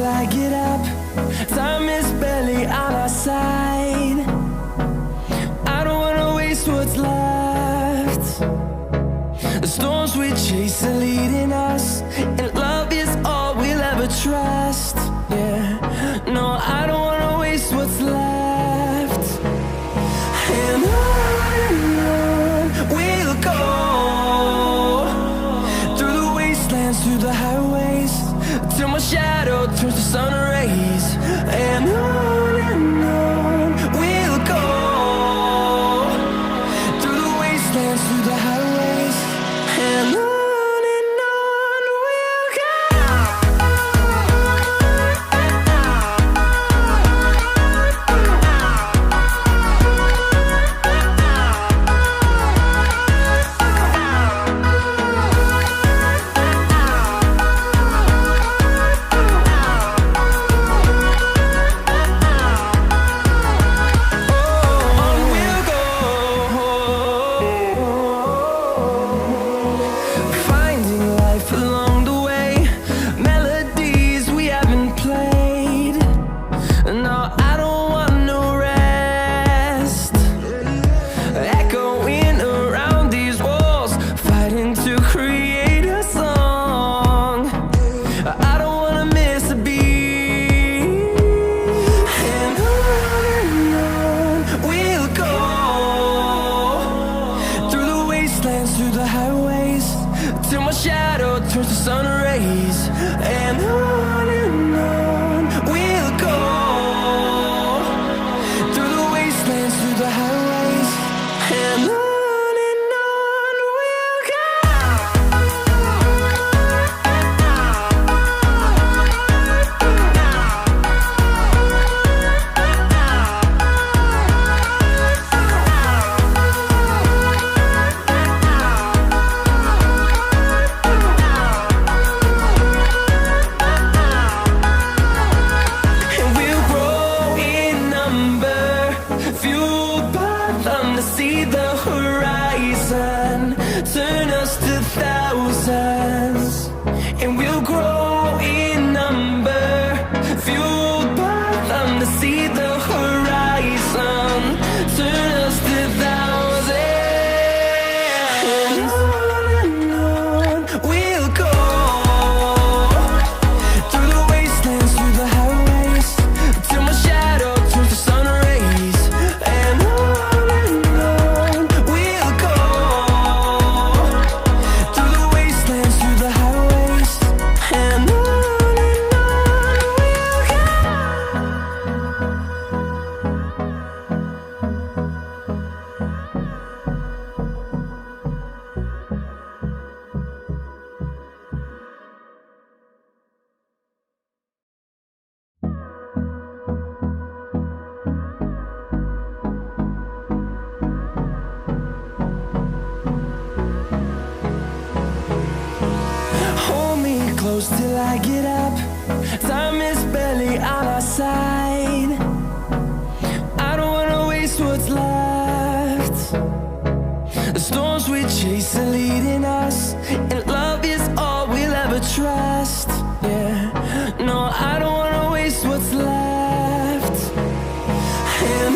till I get up. Time is barely on our side. I don't wanna waste what's left. The storms we chase are leading us, and love is all we'll ever trust. Yeah, no, I don't wanna waste what's left. And on we'll go, through the wastelands, through the highways, till my shadow turns to sun rays. And on we'll go, through the wastelands, through the highways, and on we'll go. Through the highways, till my shadow turns to sun rays. And on we'll go, through the wastelands, through the highways, and on we'll go. See the horizon, turn us to thousands, and we'll grow in number, fueled by them to see the horizon, turn us to thousands. And on we'll go, through the wastelands, through the highways, till my shadow turns to sun rays. And close till I get up. Time is barely on our side. I don't wanna waste what's left. The storms we chase are leading us, and love is all we'll ever trust. Yeah, no, I don't wanna waste what's left. And